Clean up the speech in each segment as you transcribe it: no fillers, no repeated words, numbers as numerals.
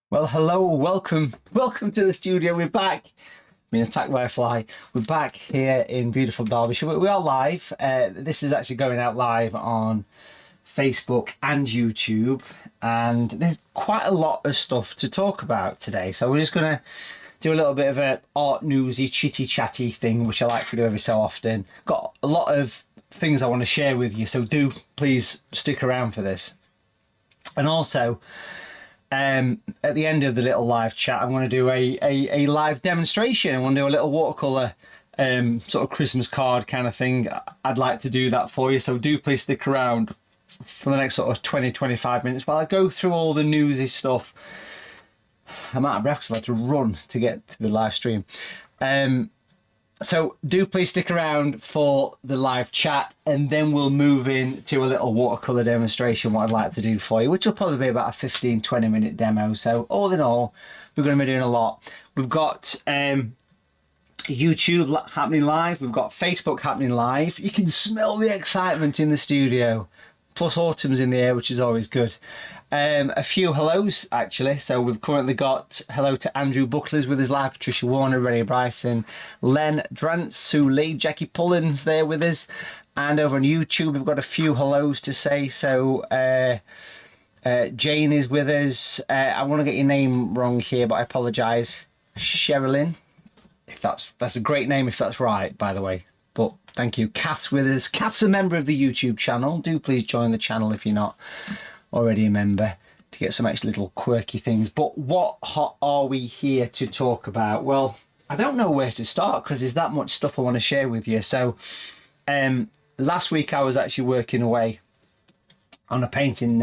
Well, hello, welcome to the studio. We're back. Being attacked by a fly. We're back here in beautiful Derbyshire. We are live. This is actually going out live on Facebook and YouTube, and there's quite a lot of stuff to talk about today. So we're just going to do a little bit of a art newsy, chitty chatty thing, which I like to do every so often. Got a lot of things I want to share with you, so do please stick around for this. And also, at the end of the little live chat, I'm going to do a live demonstration. I want to do a little watercolour sort of Christmas card kind of thing. I'd like to do that for you, so do please stick around for the next sort of 20-25 minutes while I go through all the newsy stuff. I'm out of breath because I've had to run to get to the live stream. So do please stick around for the live chat, and then we'll move into a little watercolour demonstration, what I'd like to do for you, which will probably be about a 15-20 minute demo. So all in all, we're going to be doing a lot. We've got YouTube happening live. We've got Facebook happening live. You can smell the excitement in the studio. Plus autumn's in the air, which is always good. A few hellos, actually. So we've currently got hello to Andrew Buckley's with us live, Patricia Warner, Rennie Bryson, Len Drance, Sue Lee, Jackie Pullen's there with us. And over on YouTube, we've got a few hellos to say. So Jane is with us. I want to get your name wrong here, but I apologise. Sherilyn, if that's a great name, if that's right, by the way. But thank you. Kath's with us. Kath's a member of the YouTube channel. Do please join the channel if you're not already a member to get some extra little quirky things. But what are we here to talk about? Well, I don't know where to start because there's that much stuff I want to share with you. So last week I was actually working away on a painting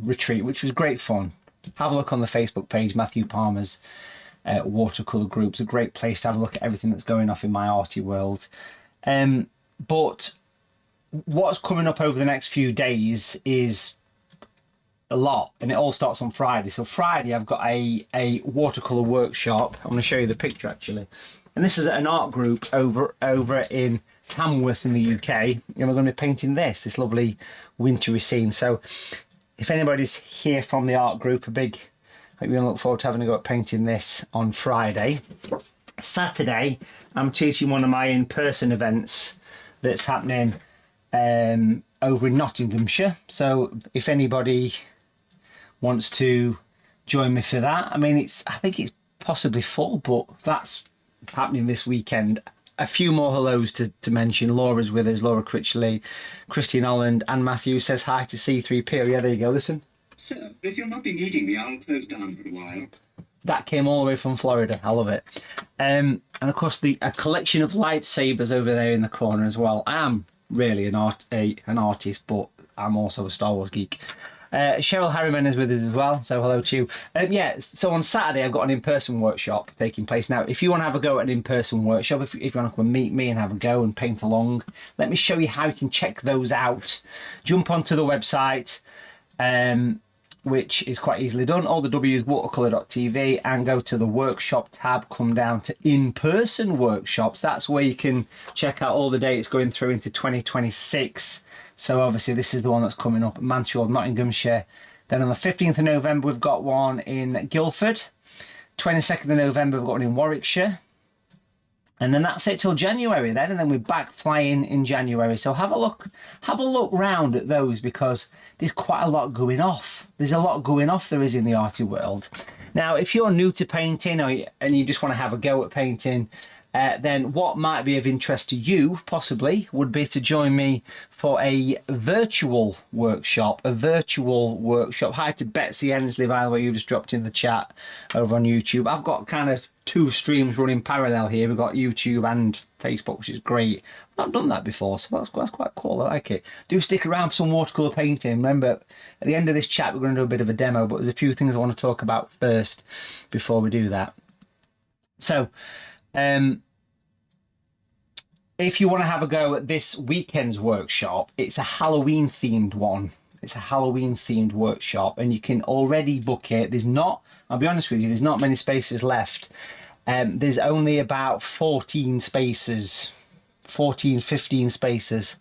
retreat, which was great fun. Have a look on the Facebook page, Matthew Palmer's Watercolour group. It's a great place to have a look at everything that's going off in my arty world. But what's coming up over the next few days is a lot, and it all starts on Friday. So Friday I've got a watercolour workshop. I'm going to show you the picture actually, and this is at an art group over in Tamworth in the UK, and we're going to be painting this lovely wintry scene. So if anybody's here from the art group, hope you're going to look forward to having a go at painting this on Friday. Saturday I'm teaching one of my in-person events that's happening over in Nottinghamshire. So if anybody wants to join me for that, I think it's possibly full, but that's happening this weekend. A few more hellos to mention. Laura's with us, Laura Critchley, Christine Holland, and Matthew says hi to C3P. Yeah, there you go, listen. Sir, if you're not been eating me, I'll close down for a while. That came all the way from Florida. I love it. And of course, a collection of lightsabers over there in the corner as well. I am really an artist, but I'm also a Star Wars geek. Cheryl Harriman is with us as well, so hello to you. So on Saturday I've got an in-person workshop taking place. Now, if you want to have a go at an in-person workshop, if you want to come and meet me and have a go and paint along, let me show you how you can check those out. Jump onto the website, which is quite easily done. All the W is watercolour.tv, and go to the workshop tab, come down to in-person workshops. That's where you can check out all the dates going through into 2026. So obviously this is the one that's coming up at Mansfield, Nottinghamshire. Then on the 15th of November we've got one in Guildford. 22nd of November we've got one in Warwickshire. And then that's it till January then, and then we're back flying in January. So have a look round at those, because there's quite a lot going off. There's a lot going off there is in the arty world. Now, if you're new to painting and you just want to have a go at painting, then what might be of interest to you, possibly, would be to join me for a virtual workshop. Hi to Betsy Ensley, by the way, you just dropped in the chat over on YouTube. I've got kind of two streams running parallel here. We've got YouTube and Facebook, which is great. I've not done that before, so that's quite cool. I like it. Do stick around for some watercolour painting. Remember, at the end of this chat, we're going to do a bit of a demo, but there's a few things I want to talk about first before we do that. So, if you want to have a go at this weekend's workshop, it's a Halloween themed one. It's a Halloween themed workshop, and you can already book it. I'll be honest with you, there's not many spaces left. There's only about 14 spaces, 15 spaces,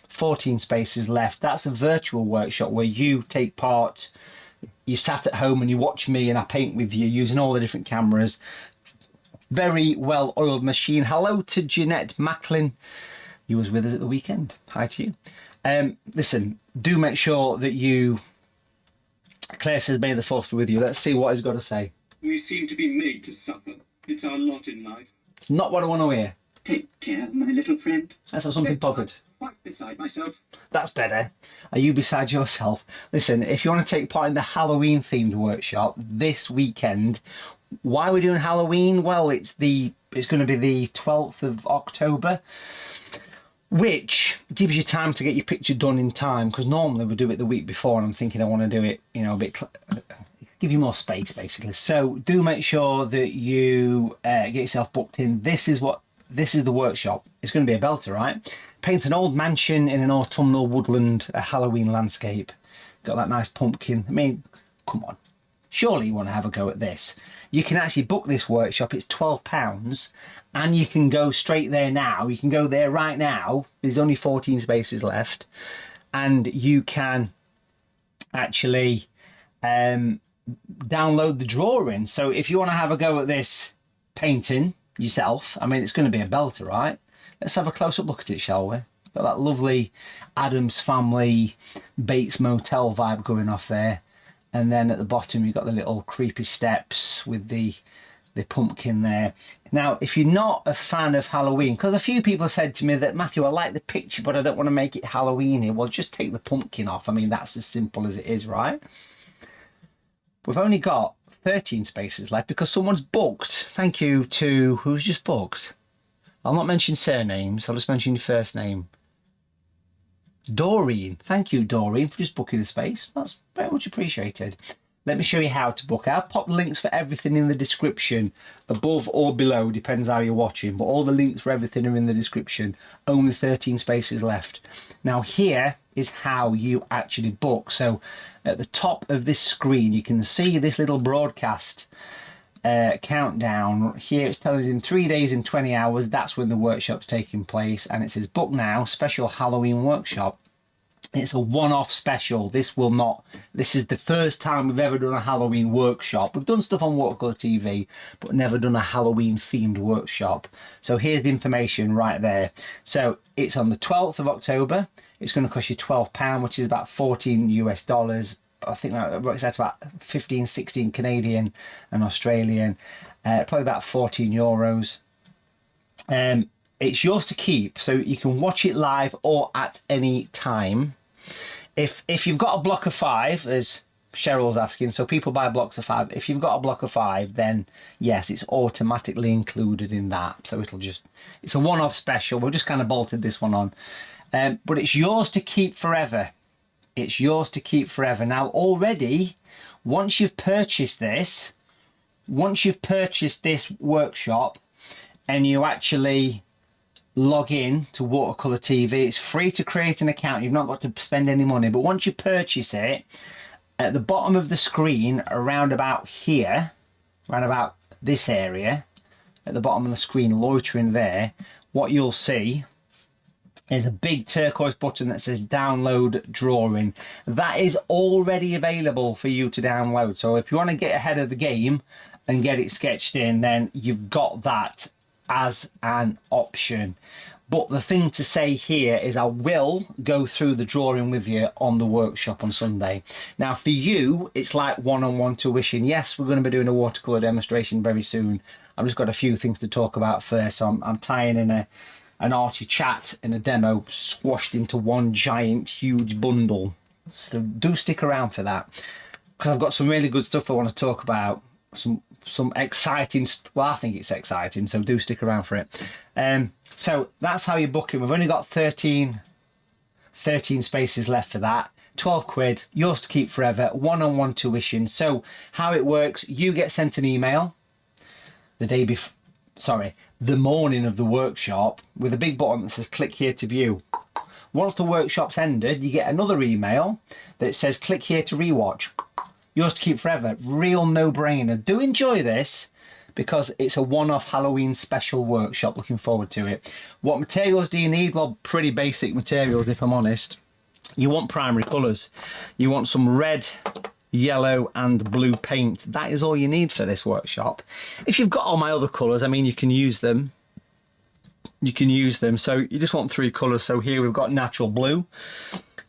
14 spaces left. That's a virtual workshop where you take part you sat at home and you watch me and I paint with you using all the different cameras. Very well oiled machine. Hello to Jeanette Macklin. You was with us at the weekend. Hi to you. Listen, do make sure that you... Claire says, may the force be with you. Let's see what he's got to say. We seem to be made to suffer. It's our lot in life. It's not what I want to hear. Take care, my little friend. Let's have something positive. Quite beside myself. That's better. Are you beside yourself? Listen, if you want to take part in the Halloween themed workshop this weekend, why are we doing Halloween? Well, it's going to be the 12th of October, which gives you time to get your picture done in time, because normally we do it the week before, and I'm thinking I want to do it, you know, a bit, give you more space basically. So do make sure that you get yourself booked in. This is the workshop. It's going to be a belter, right? Paint an old mansion in an autumnal woodland, a Halloween landscape. Got that nice pumpkin. I mean, come on. Surely you want to have a go at this. You can actually book this workshop. It's £12 and you can go straight there now. You can go there right now. There's only 14 spaces left, and you can actually download the drawing. So if you want to have a go at this painting yourself, I mean, it's going to be a belter, right? Let's have a close-up look at it, shall we? Got that lovely Addams Family Bates Motel vibe going off there. And then at the bottom, you've got the little creepy steps with the pumpkin there. Now, if you're not a fan of Halloween, because a few people said to me that, Matthew, I like the picture, but I don't want to make it Halloween-y. Well, just take the pumpkin off. I mean, that's as simple as it is, right? We've only got 13 spaces left because someone's booked. Thank you to... Who's just booked? I'll not mention surnames. I'll just mention your first name. Doreen. Thank you, Doreen, for just booking a space. That's very much appreciated. Let me show you how to book. I've popped links for everything in the description, above or below, depends how you're watching, but all the links for everything are in the description. Only 13 spaces left. Now here is how you actually book. So at the top of this screen, you can see this little broadcast countdown. Here it's telling us in 3 days and 20 hours, that's when the workshop's taking place, and it says book now, special Halloween workshop. It's a one-off special. This is the first time we've ever done a Halloween workshop. We've done stuff on Watercolour TV, but never done a Halloween themed workshop. So here's the information right there. So it's on the 12th of October. It's going to cost you £12, which is about 14 US dollars. I think that works out to about 15, 16 Canadian and Australian, probably about 14 euros. It's yours to keep, so you can watch it live or at any time. If you've got a block of 5, as Cheryl's asking, so people buy blocks of 5. If you've got a block of 5, then yes, it's automatically included in that. So it's a one-off special. We've just kind of bolted this one on. But it's yours to keep forever. It's yours to keep forever. Now, already, once you've purchased this workshop and you actually log in to Watercolour TV, it's free to create an account. You've not got to spend any money. But once you purchase it, at the bottom of the screen, around about here, around about this area, at the bottom of the screen, loitering there, what you'll see is a big turquoise button that says download drawing. That is already available for you to download. So if you want to get ahead of the game and get it sketched in, then you've got that as an option. But the thing to say here is I will go through the drawing with you on the workshop on Sunday. Now for you, it's like one-on-one tuition. Yes, we're going to be doing a watercolour demonstration very soon. I've just got a few things to talk about first. So I'm tying in an Arty chat and a demo squashed into one giant huge bundle. So do stick around for that, because I've got some really good stuff I want to talk about. Some exciting, well, I think it's exciting, so do stick around for it. So that's how you book it. We've only got 13 spaces left for that. 12 quid, yours to keep forever, one-on-one tuition. So how it works, you get sent an email the morning of the workshop with a big button that says click here to view. Once the workshop's ended, you get another email that says click here to rewatch. Yours to keep forever. Real no-brainer. Do enjoy this, because it's a one-off Halloween special workshop. Looking forward to it. What materials do you need? Well, pretty basic materials, if I'm honest. You want primary colours. You want some red yellow and blue paint. That is all you need for this workshop. If you've got all my other colours, I mean, you can use them. So you just want 3 colours. So here we've got natural blue,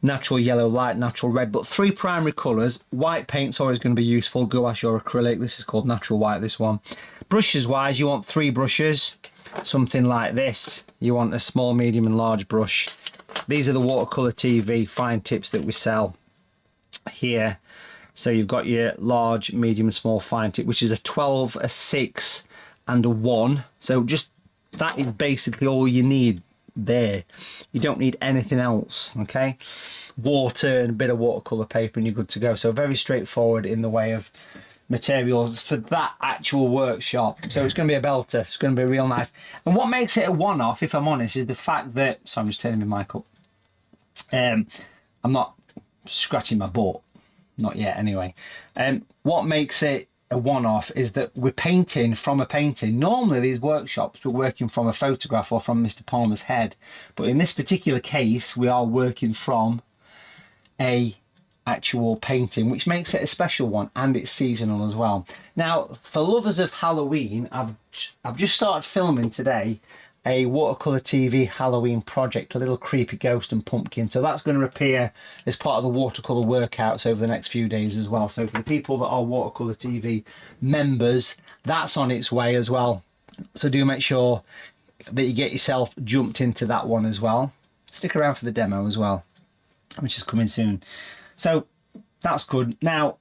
natural yellow light, natural red, but 3 primary colours. White paint's always going to be useful. Gouache or acrylic. This is called natural white, this one. Brushes wise, you want 3 brushes, something like this. You want a small, medium and large brush. These are the Watercolour TV fine tips that we sell here. So you've got your large, medium and small fine tip, which is a 12, a 6 and a 1. So just that is basically all you need there. You don't need anything else, okay? Water and a bit of watercolour paper and you're good to go. So very straightforward in the way of materials for that actual workshop. So it's going to be a belter. It's going to be real nice. And what makes it a one-off, if I'm honest, is the fact that... So I'm just turning my mic up. I'm not scratching my butt. Not yet, anyway. What makes it a one-off is that we're painting from a painting. Normally these workshops we're working from a photograph or from Mr. Palmer's head, but in this particular case we are working from a actual painting, which makes it a special one, and it's seasonal as well. Now for lovers of Halloween, I've just started filming today a Watercolour TV Halloween project, a little creepy ghost and pumpkin. So that's going to appear as part of the Watercolour workouts over the next few days as well. So for the people that are Watercolour TV members, that's on its way as well. So do make sure that you get yourself jumped into that one as well. Stick around for the demo as well, which is coming soon. So that's good. Now,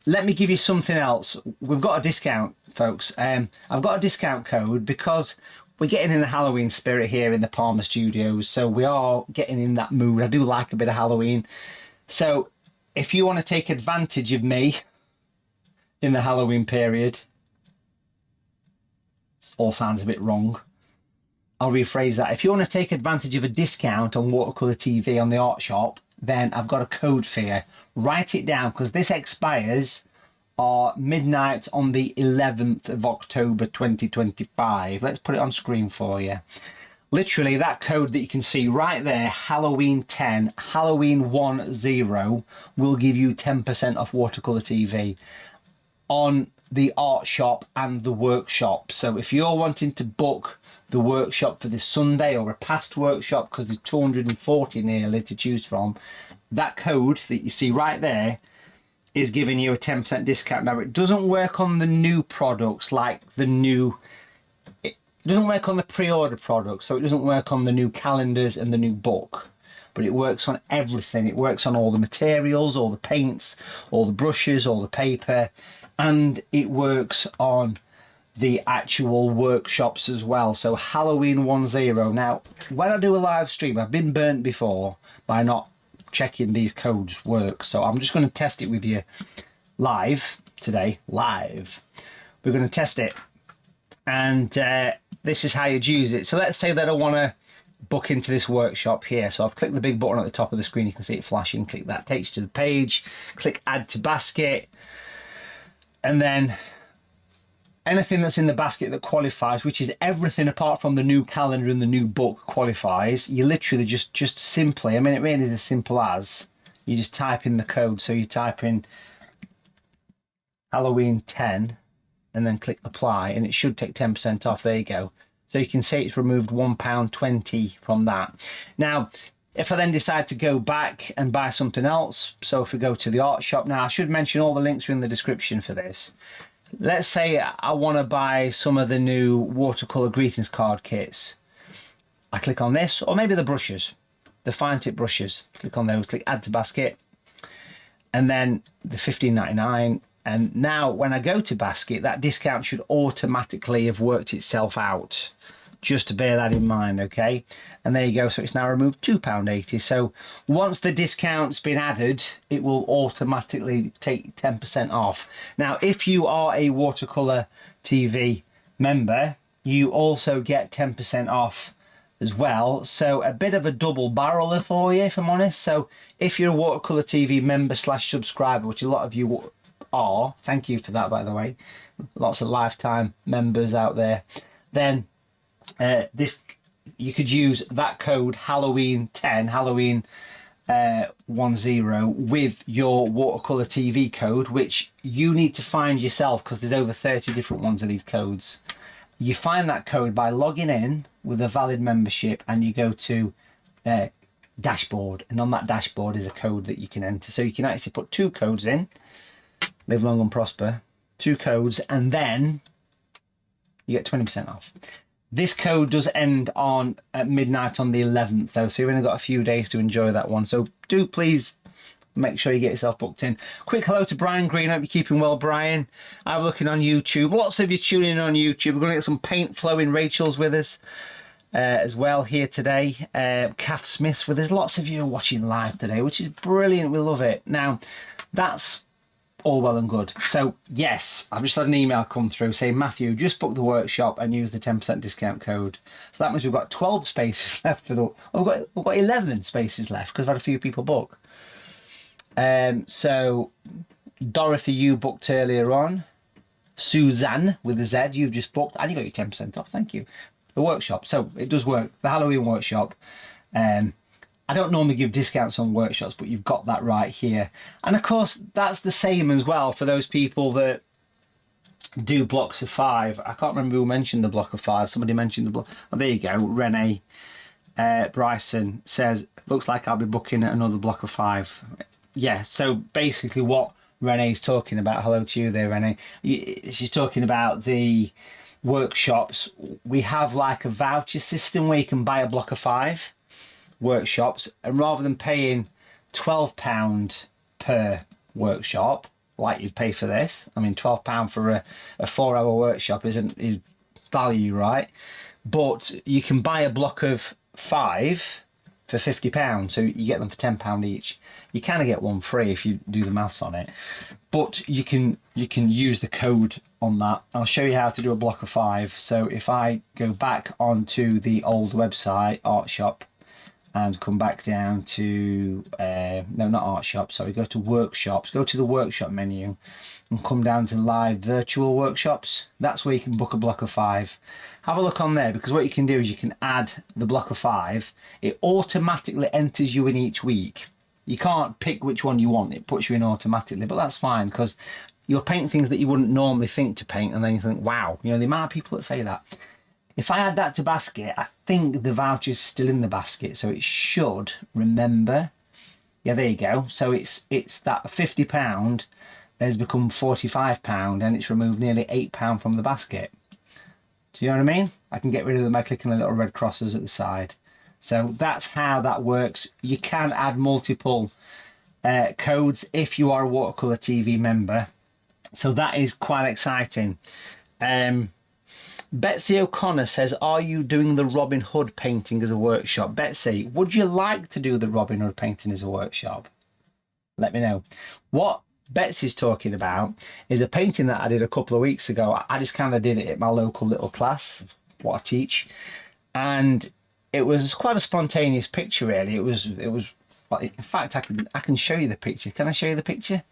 let me give you something else. We've got a discount, folks. I've got a discount code because we're getting in the Halloween spirit here in the Palmer Studios, so we are getting in that mood. I do like a bit of Halloween. So if you want to take advantage of me in the Halloween period, it all sounds a bit wrong. I'll rephrase that. If you want to take advantage of a discount on Watercolour TV on the art shop, then I've got a code for you. Write it down because this expires midnight on the 11th of October 2025. Let's put it on screen for you. Literally that code that you can see right there, Halloween 10, Halloween 10, will give you 10% off Watercolour TV on the art shop and the workshop. So if you're wanting to book the workshop for this Sunday or a past workshop, because there's 240 nearly to choose from, that code that you see right there is giving you a 10% discount. Now, it doesn't work on the new products like it doesn't work on the pre-order products, so it doesn't work on the new calendars and the new book, but it works on everything. It works on all the materials, all the paints, all the brushes, all the paper, and it works on the actual workshops as well. So Halloween 10. Now, when I do a live stream, I've been burnt before by not checking these codes work, so I'm just going to test it with you live today. We're going to test it, and this is how you'd use it. So let's say that I want to book into this workshop here. So I've clicked the big button at the top of the screen. You can see it flashing. Click that, takes you to the page. Click add to basket, and then anything that's in the basket that qualifies, which is everything apart from the new calendar and the new book, qualifies. You literally just simply, I mean, it really is as simple as you just type in the code. So you type in Halloween 10 and then click apply, and it should take 10% off. There you go. So you can see it's removed £1.20 from that. Now, if I then decide to go back and buy something else, so if we go to the art shop now, I should mention all the links are in the description for this. Let's say I want to buy some of the new Watercolour greetings card kits. I click on this, or maybe the brushes, the fine tip brushes. Click on those, click add to basket, and then the $15.99. And now when I go to basket, that discount should automatically have worked itself out. Just to bear that in mind, okay? And there you go. So it's now removed £2.80. So once the discount's been added, it will automatically take 10% off. Now, if you are a Watercolour TV member, you also get 10% off as well. So a bit of a double barreler for you, if I'm honest. So if you're a Watercolour TV member / subscriber, which a lot of you are, thank you for that, by the way. Lots of lifetime members out there. Then you could use that code Halloween 10, Halloween with your Watercolour TV code, which you need to find yourself because there's over 30 different ones of these codes. You find that code by logging in with a valid membership, and you go to dashboard, and on that dashboard is a code that you can enter. So you can actually put 2 codes in, live long and prosper, 2 codes, and then you get 20% off. This code does end at midnight on the 11th though, so you've only got a few days to enjoy that one. So do please make sure you get yourself booked in. Quick hello to Brian Green. Hope you're keeping well, Brian. I'm looking on YouTube. Lots of you tuning in on YouTube. We're going to get some paint flowing. Rachel's with us as well here today. Kath Smith's with us. Lots of you are watching live today, which is brilliant. We love it. Now, that's all well and good. So yes, I've just had an email come through saying, Matthew, just book the workshop and use the 10% discount code. So that means we've got 12 spaces left for we've got 11 spaces left because I've had a few people book. So Dorothy, you booked earlier on. Suzanne with a Z, you've just booked, and you got your 10% off. Thank you. The workshop. So it does work. The Halloween workshop. I don't normally give discounts on workshops, but you've got that right here. And of course, that's the same as well for those people that do blocks of 5. I can't remember who mentioned the block of 5. Somebody mentioned the block. Oh, there you go. Renee Bryson says, looks like I'll be booking another block of 5. Yeah, so basically what Renee's talking about, hello to you there, Renee. She's talking about the workshops. We have like a voucher system where you can buy a block of 5 workshops, and rather than paying £12 per workshop like you'd pay for this, I mean £12 for a 4-hour workshop is value, right? But you can buy a block of 5 for £50, so you get them for £10 each. You kind of get one free if you do the maths on it, but you can use the code on that. I'll show you how to do a block of 5. So if I go back onto the old website art shop and come back down to no, not art shop, sorry, go to workshops, go to the workshop menu and come down to live virtual workshops. That's where you can book a block of 5. Have a look on there, because what you can do is you can add the block of 5. It automatically enters you in each week. You can't pick which one you want, it puts you in automatically, but that's fine because you'll paint things that you wouldn't normally think to paint, and then you think, wow, you know, the amount of people that say that. If I add that to basket, I think the voucher's still in the basket, so it should remember. Yeah, there you go. So it's that £50 has become £45, and it's removed nearly £8 from the basket. Do you know what I mean? I can get rid of them by clicking the little red crosses at the side. So that's how that works. You can add multiple codes if you are a Watercolour TV member. So that is quite exciting. Betsy O'Connor says, are you doing the Robin Hood painting as a workshop? Betsy, would you like to do the Robin Hood painting as a workshop? Let me know. What Betsy's talking about is a painting that I did a couple of weeks ago. I just kind of did it at my local little class, what I teach. And it was quite a spontaneous picture, really. It was, in fact, I can show you the picture. Can I show you the picture?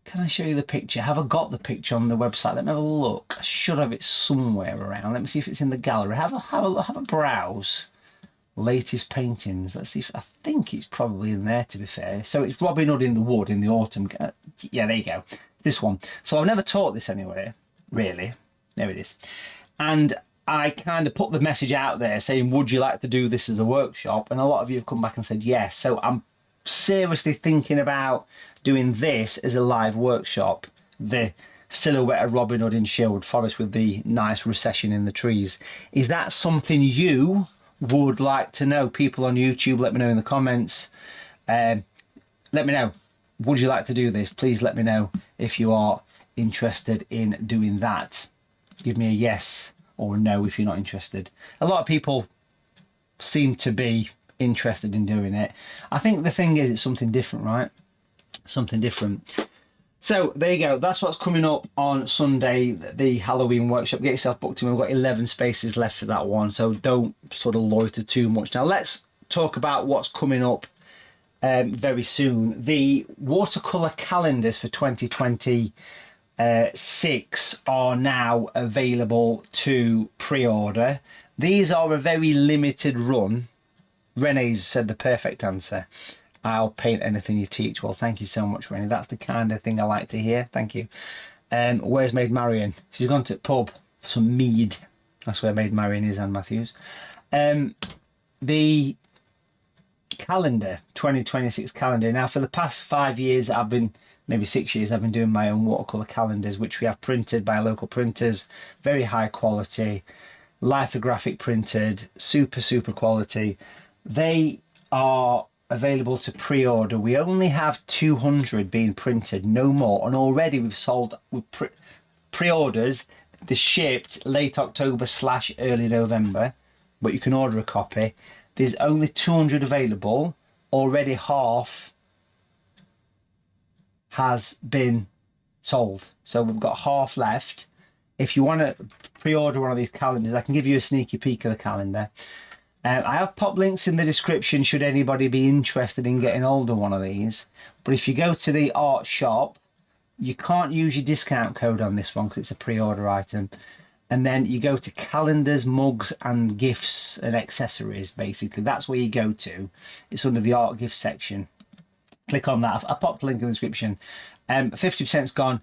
Can I show you the picture? Have I got the picture on the website? Let me have a look. I should have it somewhere around. Let me see if it's in the gallery. Have a browse. Latest paintings. Let's see if I think it's probably in there, to be fair. So it's Robin Hood in the Wood in the autumn. Yeah, there you go. This one. So I've never taught this anywhere, really. There it is. And I kind of put the message out there saying, would you like to do this as a workshop? And a lot of you have come back and said yes. So I'm seriously thinking about doing this as a live workshop. The silhouette of Robin Hood in Sherwood Forest with the nice recession in the trees. Is that something you would like to know? People on YouTube, let me know in the comments. Let me know. Would you like to do this? Please let me know if you are interested in doing that. Give me a yes or a no if you're not interested. A lot of people seem to be interested in doing it. I think the thing is, it's something different, right? Something different. So there you go. That's what's coming up on Sunday, the Halloween workshop. Get yourself booked in. We've got 11 spaces left for that one, so don't sort of loiter too much. Now let's talk about what's coming up very soon. The watercolour calendars for 2026 are now available to pre-order. These are a very limited run Renee's said the perfect answer. I'll paint anything you teach. Well, thank you so much, Renee. That's the kind of thing I like to hear. Thank you. Where's Maid Marian? She's gone to the pub for some mead. That's where Maid Marian is, Anne Matthews. The calendar, 2026 calendar. Now, for the past 5 years, maybe 6 years, I've been doing my own watercolour calendars, which we have printed by local printers. Very high quality, lithographic printed, super quality. They are available to pre-order. We only have 200 being printed, no more, and already we've sold with pre-orders. They're shipped late October / early November, but you can order a copy. There's only 200 available. Already half has been sold, so we've got half left. If you want to pre-order one of these calendars, I can give you a sneaky peek of the calendar. I have pop links in the description should anybody be interested in getting hold of one of these. But if you go to the art shop, you can't use your discount code on this one because it's a pre-order item. And then you go to calendars, mugs and gifts and accessories, basically. That's where you go to. It's under the art gift section. Click on that. I popped the link in the description. 50%'s gone.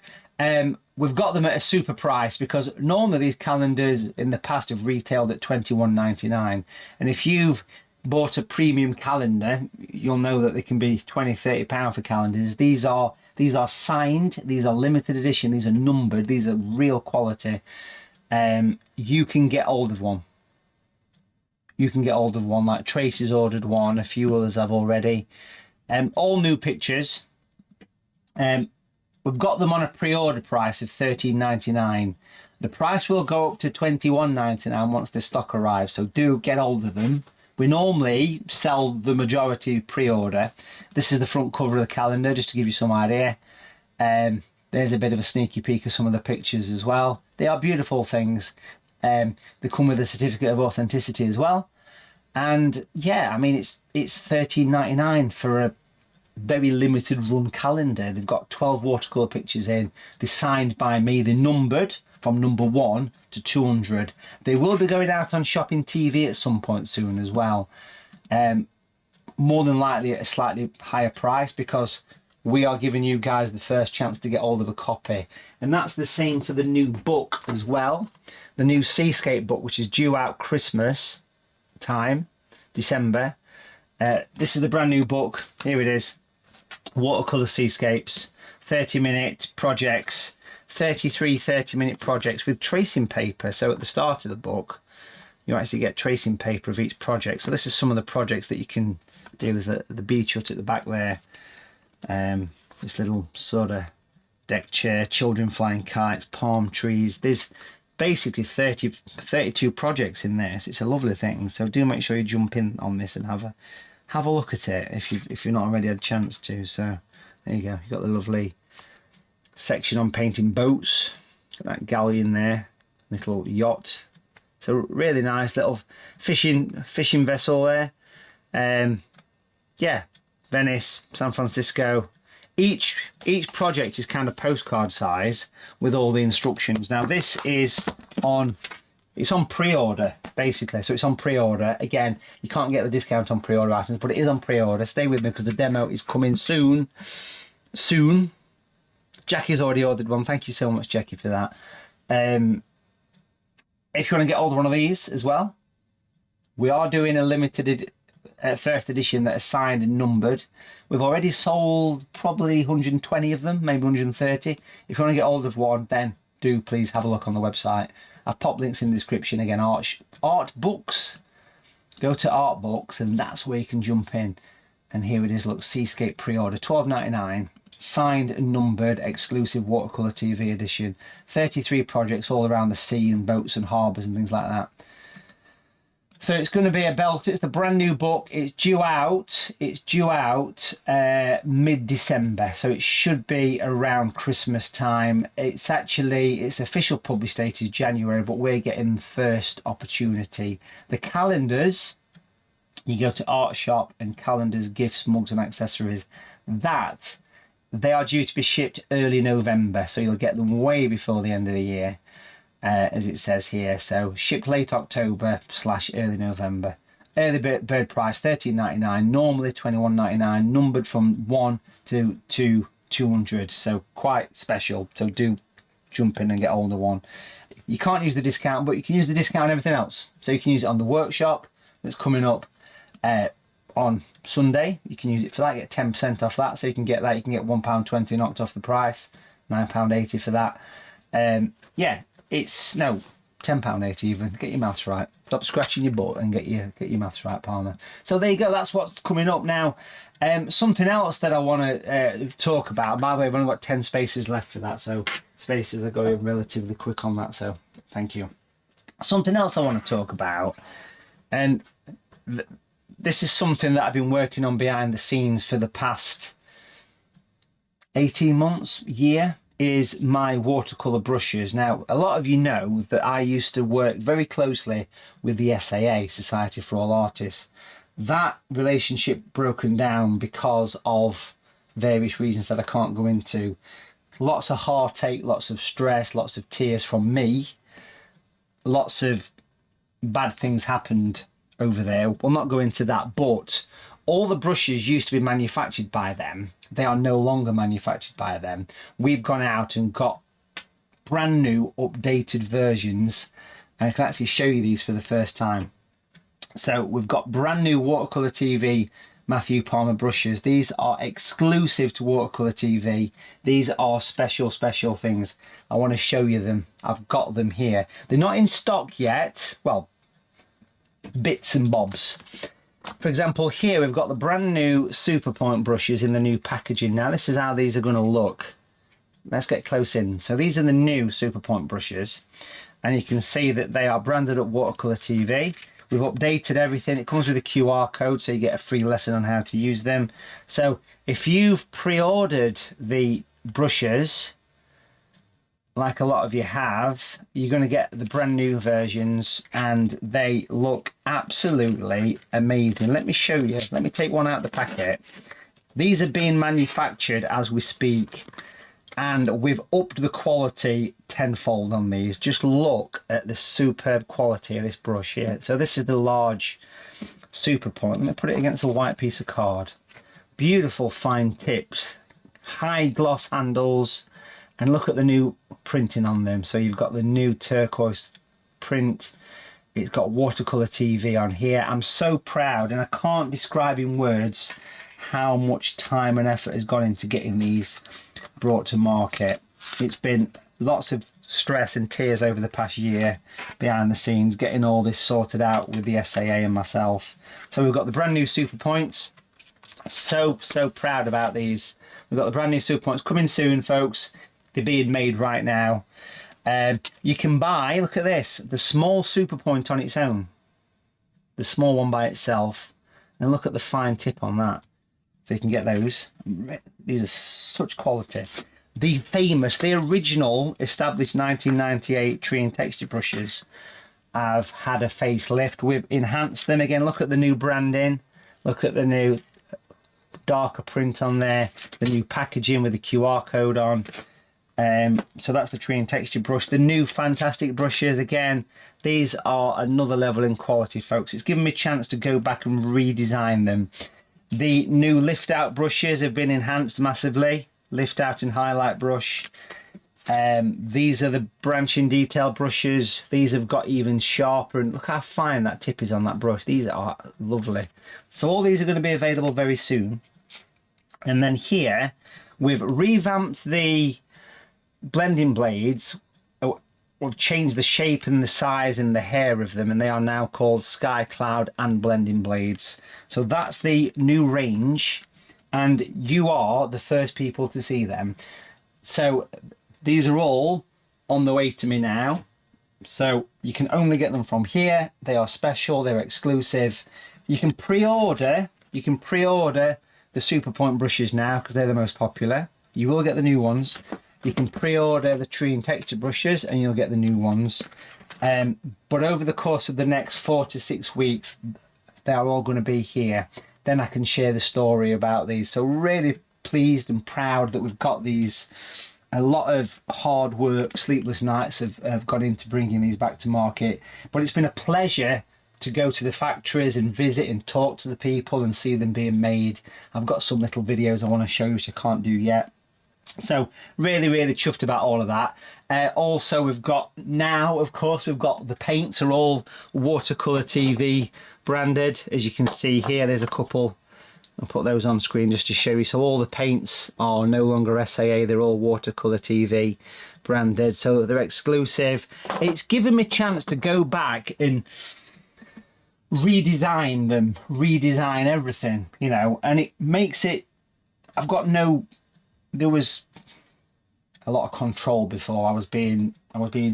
We've got them at a super price because normally these calendars in the past have retailed at $21.99, and if you've bought a premium calendar, you'll know that they can be £20-30 for calendars. These are signed, these are limited edition, these are numbered, these are real quality. You can get hold of one. You can get hold of one. Like Tracy's ordered one, a few others have already. All new pictures. We've got them on a pre-order price of $13.99. The price will go up to $21.99 once the stock arrives, so do get hold of them. We normally sell the majority pre-order. This is the front cover of the calendar, just to give you some idea. There's a bit of a sneaky peek of some of the pictures as well. They are beautiful things. They come with a certificate of authenticity as well. And yeah, I mean, it's $13.99 for a very limited run calendar. They've got 12 watercolour pictures in. They're signed by me. They're numbered from number 1 to 200. They will be going out on Shopping TV at some point soon as well. More than likely at a slightly higher price because we are giving you guys the first chance to get hold of a copy. And that's the same for the new book as well. The new Seascape book, which is due out Christmas time, December. This is the brand new book. Here it is. Watercolour Seascapes, 30-minute projects, 33 30-minute projects with tracing paper. So at the start of the book, you actually get tracing paper of each project. So this is some of the projects that you can do. There's the beach hut at the back there. This little sort of deck chair, children flying kites, palm trees. There's basically 32 projects in there. So it's a lovely thing. So do make sure you jump in on this and have a look at it if you've not already had a chance to. So there you go. You've got the lovely section on painting boats. Got that galleon there, little yacht. So really nice little fishing vessel there. Yeah, Venice, San Francisco. Each project is kind of postcard size with all the instructions. Now this is on pre-order basically, so it's on pre-order. Again, you can't get the discount on pre-order items, but it is on pre-order. Stay with me because the demo is coming soon. Jackie's already ordered one. Thank you so much, Jackie, for that. If you want to get hold of one of these as well, we are doing a limited first edition that are signed and numbered. We've already sold probably 120 of them, maybe 130. If you want to get hold of one, then do please have a look on the website. I've popped links in the description. Again, art books. Go to art books and that's where you can jump in. And here it is, look, Seascape pre-order, $12.99. Signed and numbered, exclusive watercolour TV edition. 33 projects all around the sea and boats and harbours and things like that. So it's going to be a belt. It's the brand new book. It's due out mid-December. So it should be around Christmas time. Its official publish date is January, but we're getting the first opportunity. The calendars, you go to Art Shop and calendars, gifts, mugs and accessories. They are due to be shipped early November. So you'll get them way before the end of the year. As it says here, so shipped late October / early November, Early bird price £13.99, normally £21.99, numbered from 1 to 200, so quite special. So do jump in and get hold of one. You can't use the discount, but you can use the discount on everything else. So you can use it on the workshop that's coming up on Sunday. You can use it for that, get 10% off that. So you can get that. You can get £1.20 knocked off the price, £9.80 for that. Yeah, it's no £10.80 even. Get your maths right. Stop scratching your butt and get your maths right, Palmer. So there you go. That's what's coming up now. Something else that I want to talk about. By the way, I've only got 10 spaces left for that, so spaces are going relatively quick on that. So thank you. Something else I want to talk about, and this is something that I've been working on behind the scenes for the past 18 months, year, is my watercolour brushes. Now, a lot of you know that I used to work very closely with the SAA, Society for All Artists. That relationship broken down because of various reasons that I can't go into. Lots of heartache, lots of stress, lots of tears from me. Lots of bad things happened over there. We'll not go into that, but all the brushes used to be manufactured by them. They are no longer manufactured by them. We've gone out and got brand new updated versions, and I can actually show you these for the first time. So we've got brand new Watercolour TV Matthew Palmer brushes. These are exclusive to Watercolour TV. These are special things. I want to show you them. I've got them here. They're not in stock yet. Well, bits and bobs. For example, here we've got the brand new Super Point brushes in the new packaging. Now this is how these are going to look. Let's get close in. So these are the new Super Point brushes, and you can see that they are branded up Watercolour TV. We've updated everything. It comes with a QR code, so you get a free lesson on how to use them. So if you've pre-ordered the brushes, like a lot of you have, you're going to get the brand new versions, and they look absolutely amazing. Let me show you. Let me take one out of the packet. These are being manufactured as we speak, and we've upped the quality tenfold on these. Just look at the superb quality of this brush here. So this is the large Super Point. Let me put it against a white piece of card. Beautiful fine tips, high gloss handles, and look at the new printing on them. So you've got the new turquoise print. It's got Watercolour TV on here. I'm so proud, and I can't describe in words how much time and effort has gone into getting these brought to market. It's been lots of stress and tears over the past year behind the scenes, getting all this sorted out with the SAA and myself. So we've got the brand new Super Points. So proud about these. We've got the brand new Super Points coming soon, folks. They're being made right now. You can buy, look at this, the small Super Point on its own. The small one by itself. And look at the fine tip on that. So you can get those. These are such quality. The famous, the original, established 1998 tree and texture brushes have had a facelift. We've enhanced them again. Look at the new branding. Look at the new darker print on there. The new packaging with the QR code on. So that's the tree and texture brush. The new fantastic brushes, again, these are another level in quality, folks. It's given me a chance to go back and redesign them. The new lift out brushes have been enhanced massively. Lift out and highlight brush. These are the branching detail brushes. These have got even sharper, and look how fine that tip is on that brush. These are lovely. So all these are going to be available very soon. And then here we've revamped the blending blades. We've changed the shape and the size and the hair of them, and they are now called Sky Cloud and Blending Blades. So that's the new range, and you are the first people to see them. So these are all on the way to me now. So you can only get them from here. They are special, they're exclusive. You can pre-order the Super Point brushes now because they're the most popular. You will get the new ones. You can pre-order the tree and texture brushes and you'll get the new ones. But over the course of the next 4 to 6 weeks, they are all going to be here. Then I can share the story about these. So really pleased and proud that we've got these. A lot of hard work, sleepless nights have gone into bringing these back to market. But it's been a pleasure to go to the factories and visit and talk to the people and see them being made. I've got some little videos I want to show you which I can't do yet. So really, really chuffed about all of that. Also, we've got now, of course, we've got the paints are all Watercolour TV branded. As you can see here, there's a couple. I'll put those on screen just to show you. So all the paints are no longer SAA, they're all Watercolour TV branded, so they're exclusive. It's given me a chance to go back and redesign them, redesign everything, you know, and it makes it, I've got no, there was a lot of control before. I was being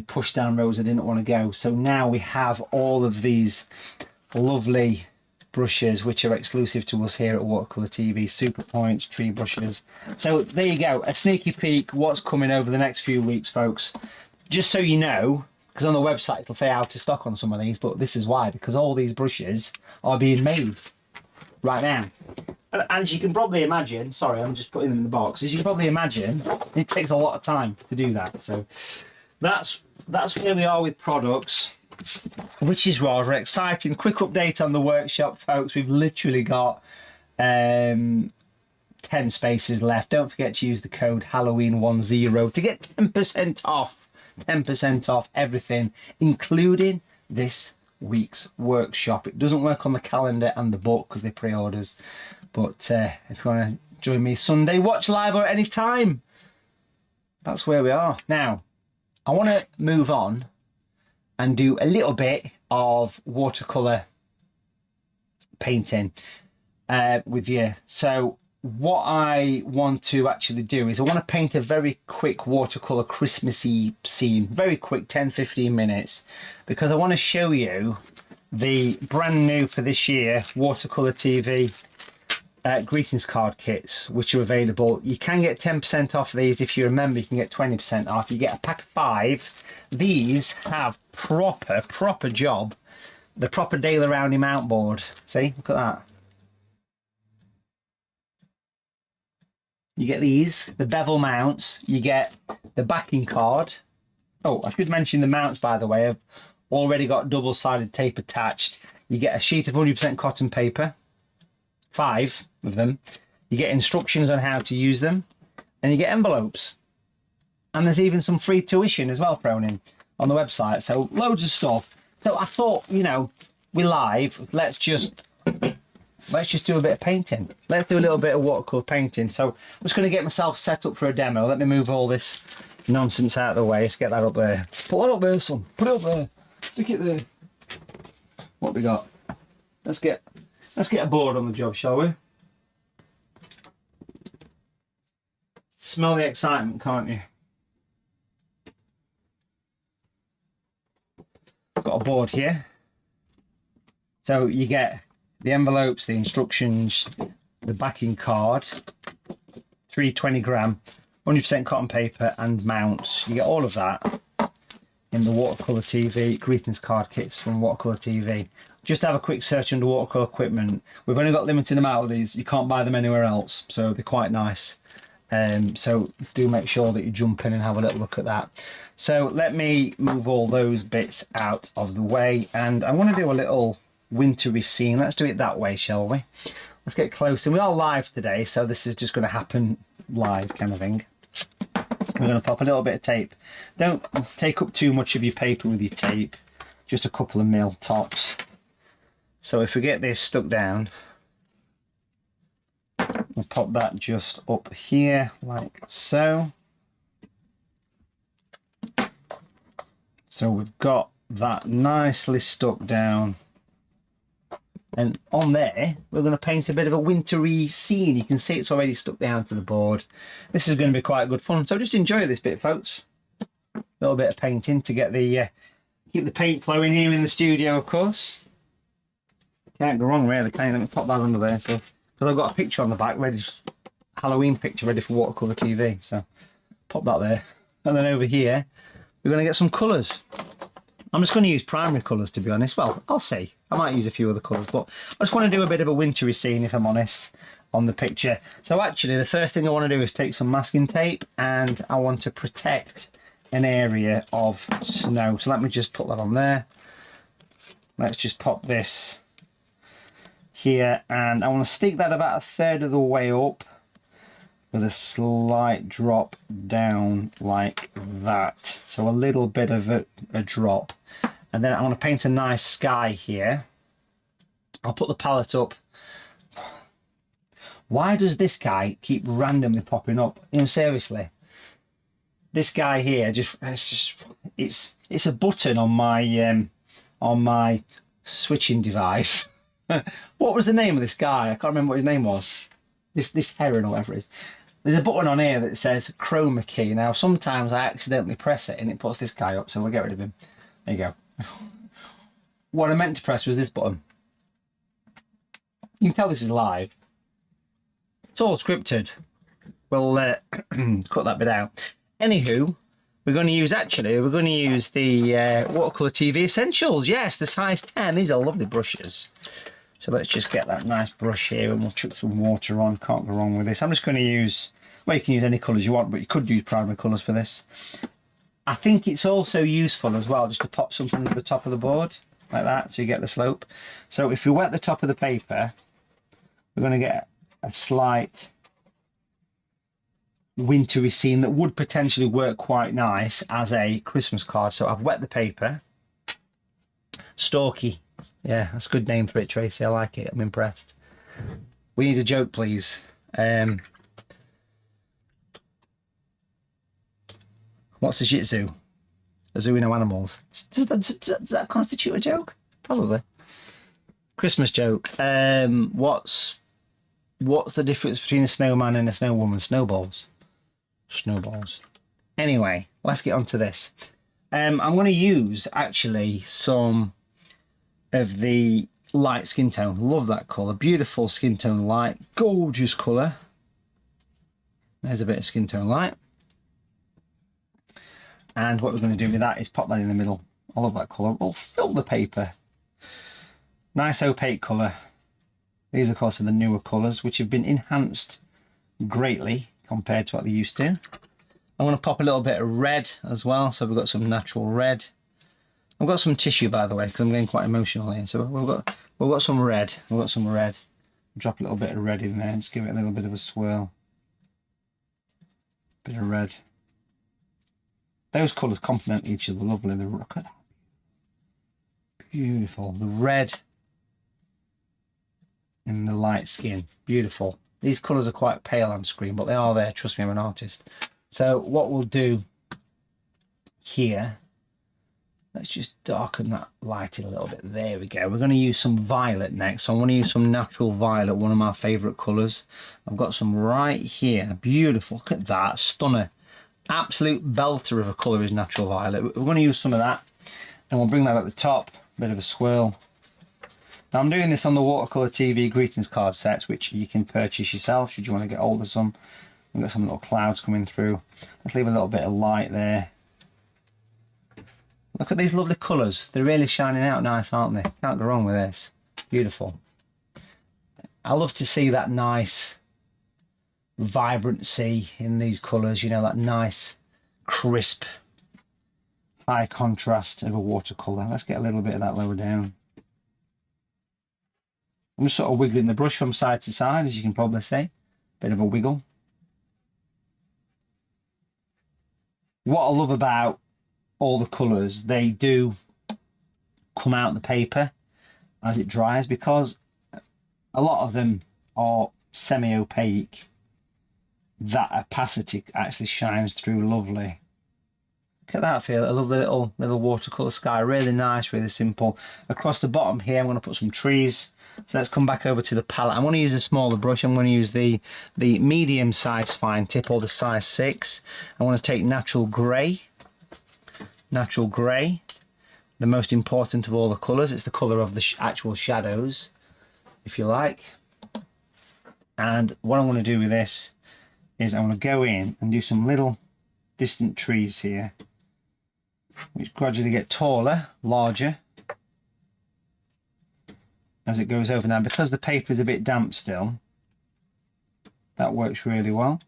pushed down roads I didn't want to go. So now we have all of these lovely brushes which are exclusive to us here at Watercolour TV, Super Points, tree brushes. So there you go, a sneaky peek what's coming over the next few weeks, folks. Just so you know, because on the website it'll say out of stock on some of these, but this is why, because all these brushes are being made right now. And as you can probably imagine, sorry, I'm just putting them in the box. As you can probably imagine, it takes a lot of time to do that. So that's where we are with products, which is rather exciting. Quick update on the workshop, folks. We've literally got 10 spaces left. Don't forget to use the code Halloween10 to get 10% off. 10% off everything, including this week's workshop. It doesn't work on the calendar and the book because they're pre-orders, but if you want to join me Sunday, watch live or at any time, that's where we are. Now I want to move on and do a little bit of watercolor painting with you. So what I want to actually do is I want to paint a very quick watercolor Christmassy scene, very quick, 10-15 minutes, because I want to show you the brand new for this year Watercolour TV greetings card kits, which are available. You can get 10% off these. If you remember, you can get 20% off. You get a pack of 5. These have proper job, the proper daily rounding mount board. See, look at that. You get these, the bevel mounts, you get the backing card. Oh, I should mention the mounts, by the way. I've already got double-sided tape attached. You get a sheet of 100% cotton paper, 5 of them. You get instructions on how to use them, and you get envelopes. And there's even some free tuition as well thrown in on the website. So loads of stuff. So I thought, you know, we're live. Let's just do a bit of painting. Let's do a little bit of watercolour painting. So I'm just going to get myself set up for a demo. Let me move all this nonsense out of the way. Let's get that up there. Put that up there, son. Put it up there. Stick it there. What we got? Let's get a board on the job, shall we? Smell the excitement, can't you? Got a board here. So you get the envelopes, the instructions, the backing card, 320 gram, 100% cotton paper and mounts. You get all of that in the Watercolour TV greetings card kits from Watercolour TV. Just have a quick search under watercolour equipment. We've only got limited amount of these. You can't buy them anywhere else, so they're quite nice. So do make sure that you jump in and have a little look at that. So let me move all those bits out of the way, and I want to do a little wintry scene. Let's do it that way, shall we? Let's get close. And we are live today, so this is just going to happen live kind of thing. We're going to pop a little bit of tape. Don't take up too much of your paper with your tape, just a couple of mil tops. So if we get this stuck down, we'll pop that just up here like so. So we've got that nicely stuck down. And on there, we're going to paint a bit of a wintry scene. You can see it's already stuck down to the board. This is going to be quite good fun. So just enjoy this bit, folks. A little bit of painting to get the keep the paint flowing here in the studio, of course. Can't go wrong, really, can you? Let me pop that under there. So, because I've got a picture on the back, ready, Halloween picture ready for Watercolour TV. So pop that there. And then over here, we're going to get some colours. I'm just going to use primary colours, to be honest. Well, I'll see. I might use a few other colours, but I just want to do a bit of a wintry scene, if I'm honest, on the picture. So actually, the first thing I want to do is take some masking tape, and I want to protect an area of snow. So let me just put that on there. let's just pop this here, and I want to stick that about 1/3 of the way up with a slight drop down like that. So a little bit of a drop. And then I want to paint a nice sky here. I'll put the palette up. Why does this guy keep randomly popping up? You know, seriously. This guy here it's a button on my switching device. What was the name of this guy? I can't remember what his name was. This heron or whatever it is. There's a button on here that says chroma key. Now sometimes I accidentally press it and it puts this guy up, so we'll get rid of him. There you go. What I meant to press was this button. You can tell this is live. It's all scripted. We'll cut that bit out. Anywho, we're going to use the Watercolour TV Essentials. Yes, the size 10. These are lovely brushes. So let's just get that nice brush here and we'll chuck some water on. Can't go wrong with this. I'm just going to use, well, you can use any colours you want, but you could use primary colours for this. I think it's also useful as well just to pop something at the top of the board like that so you get the slope. So if we wet the top of the paper, we're going to get a slight wintry scene that would potentially work quite nice as a Christmas card. So I've wet the paper. Storky. Yeah, that's a good name for it, Tracy. I like it. I'm impressed. We need a joke, please. What's a Shih Tzu? A zoo with no animals. Does that constitute a joke? Probably. Christmas joke. What's the difference between a snowman and a snowwoman? Snowballs. Snowballs. Anyway, let's get on to this. I'm going to use actually some of the light skin tone. Love that colour. Beautiful skin tone light. Gorgeous colour. There's a bit of skin tone light. And what we're going to do with that is pop that in the middle. I love that colour. We'll fill the paper. Nice opaque colour. These, of course, are the newer colours, which have been enhanced greatly compared to what they used to. I'm going to pop a little bit of red as well. So we've got some natural red. I've got some tissue, by the way, because I'm getting quite emotional here. So we've got some red. We've got some red. Drop a little bit of red in there. Just give it a little bit of a swirl. Bit of red. Those colours complement each other lovely. Look at that. Beautiful. The red and the light skin. Beautiful. These colours are quite pale on screen, but they are there. Trust me, I'm an artist. So what we'll do here, let's just darken that lighting a little bit. There we go. We're going to use some violet next. So I want to use some natural violet, one of my favourite colours. I've got some right here. Beautiful. Look at that. Stunner. Absolute belter of a colour is natural violet. We're going to use some of that. And we'll bring that at the top. Bit of a swirl. Now I'm doing this on the Watercolour TV greetings card sets, which you can purchase yourself should you want to get hold of some. We've got some little clouds coming through. Let's leave a little bit of light there. Look at these lovely colours. They're really shining out nice, aren't they? Can't go wrong with this. Beautiful. I love to see that nice vibrancy in these colours, you know, that nice crisp high contrast of a watercolour. Let's get a little bit of that lower down. I'm just sort of wiggling the brush from side to side, as you can probably see. Bit of a wiggle. What I love about all the colours, they do come out the paper as it dries, because a lot of them are semi-opaque. That opacity actually shines through lovely. Look at that, feel a lovely little watercolour sky. Really nice, really simple. Across the bottom here, I'm going to put some trees. So let's come back over to the palette. I'm going to use a smaller brush. I'm going to use the medium size fine tip, or the size 6. I want to take natural grey. Natural grey. The most important of all the colours. It's the colour of the actual shadows, if you like. And what I'm going to do with this is I'm going to go in and do some little distant trees here, which gradually get taller, larger, as it goes over. Now, because the paper is a bit damp still, that works really well.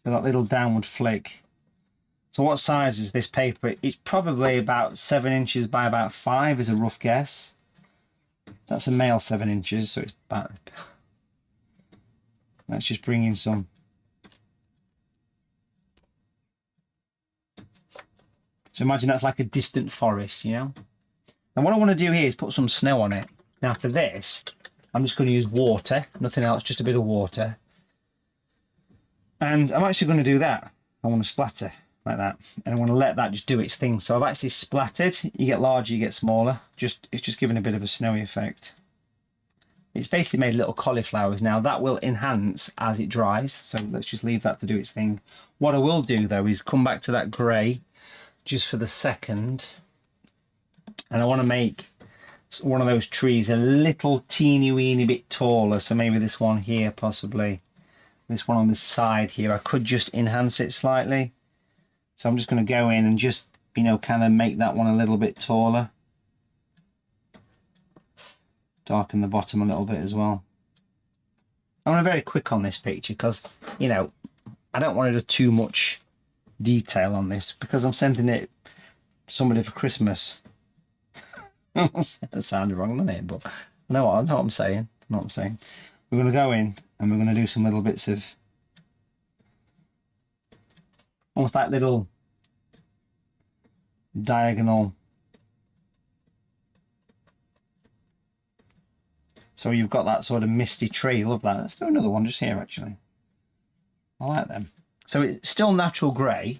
So that little downward flick So what size is this paper? It's probably about 7 inches by about 5 is a rough guess. That's a male 7 inches, so it's about... Let's just bring in some. So imagine that's like a distant forest, you know? And what I want to do here is put some snow on it. Now for this, I'm just going to use water, nothing else, just a bit of water. And I'm actually going to do that. I want to splatter like that. And I want to let that just do its thing. So I've actually splattered. You get larger, you get smaller. It's just giving a bit of a snowy effect. It's basically made little cauliflowers. Now that will enhance as it dries. So let's just leave that to do its thing. What I will do though is come back to that grey just for the second. And I want to make one of those trees a little teeny weeny bit taller. So maybe this one here, possibly. This one on this side here. I could just enhance it slightly. So I'm just going to go in and just, you know, kind of make that one a little bit taller. Darken the bottom a little bit as well. I'm very quick on this picture because, you know, I don't want to do too much detail on this because I'm sending it to somebody for Christmas. That sounded wrong, doesn't it? But I know what I'm saying. We're going to go in and we're going to do some little bits of almost like little diagonal. So you've got that sort of misty tree. Love that. Let's do another one just here, actually. I like them. So it's still natural grey.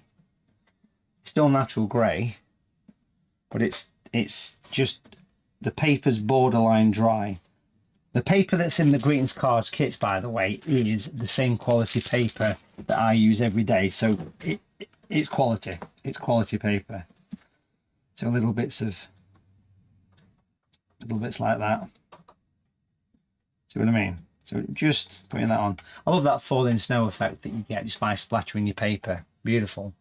But it's just the paper's borderline dry. The paper that's in the greetings cards kits, by the way, is the same quality paper that I use every day. So it's quality. It's quality paper. So little bits like that. See what I mean? So just putting that on. I love that falling snow effect that you get just by splattering your paper. Beautiful.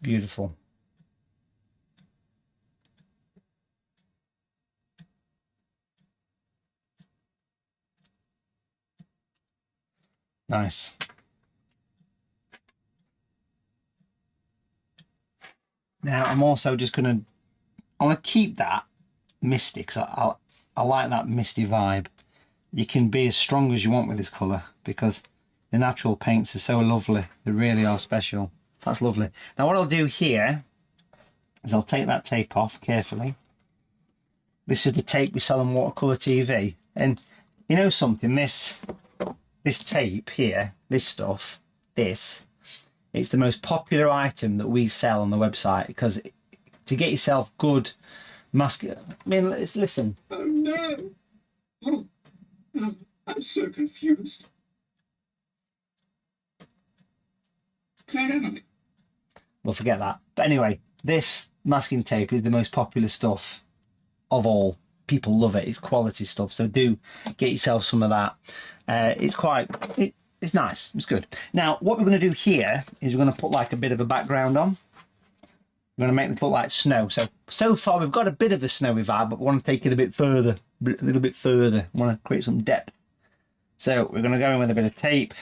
Beautiful. Nice. Now I'm also just going to, I want to keep that misty because I like that misty vibe. You can be as strong as you want with this colour because the natural paints are so lovely. They really are special. That's lovely. Now what I'll do here is I'll take that tape off carefully. This is the tape we sell on Watercolour TV. And you know something, this tape here, this stuff, it's the most popular item that we sell on the website because to get yourself good masking, I mean, listen. Oh no! Oh, I'm so confused. Where am I? We'll forget that. But anyway, this masking tape is the most popular stuff of all. People love it. It's quality stuff. So do get yourself some of that. It's nice. It's good. Now, what we're going to do here is we're going to put like a bit of a background on. We're going to make it look like snow. So far we've got a bit of the snowy vibe, but we want to take it a bit further, a little bit further. We want to create some depth. So we're going to go in with a bit of tape,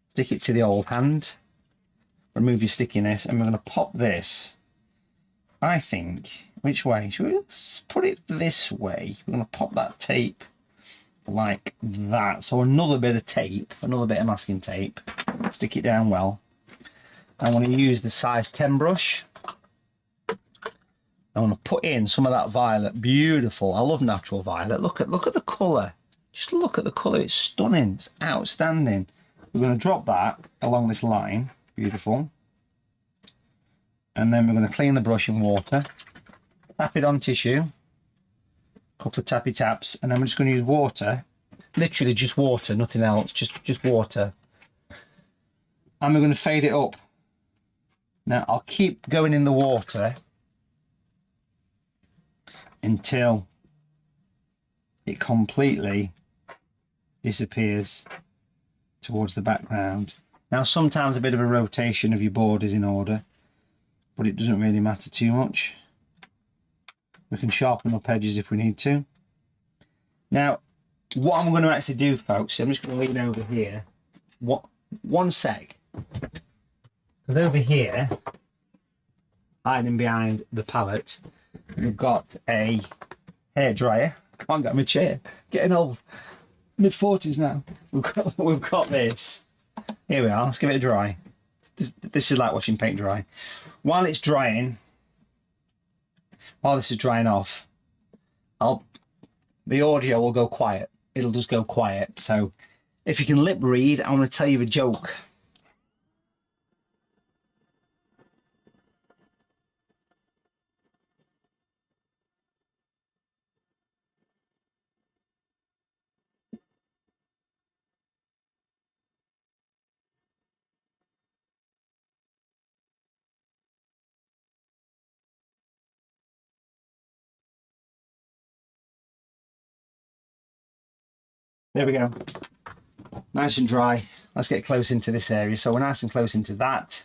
stick it to the old hand, remove your stickiness, and we're going to pop this, I think, which way? Should we put it this way? We're going to pop that tape like that. So another bit of tape, another bit of masking tape, stick it down well. I want to use the size 10 brush. I want to put in some of that violet. Beautiful. I love natural violet. Look at the colour. Just look at the colour. It's stunning. It's outstanding. We're going to drop that along this line. Beautiful. And then we're going to clean the brush in water. Tap it on tissue. A couple of tappy taps. And then we're just going to use water. Literally just water, nothing else. Just water. And we're going to fade it up. Now I'll keep going in the water until it completely disappears towards the background. Now sometimes a bit of a rotation of your board is in order, but it doesn't really matter too much. We can sharpen up edges if we need to. Now what I'm going to actually do, folks, I'm just going to lean over here. One sec. Because over here, hiding behind the palette, we've got a hairdryer. Can't get my chair. Getting old. Mid-40s now. We've got this. Here we are. Let's give it a dry. This is like watching paint dry. While it's drying, while this is drying off, the audio will go quiet. It'll just go quiet. So if you can lip read, I want to tell you a joke. There we go. Nice and dry. Let's get close into this area. So we're nice and close into that.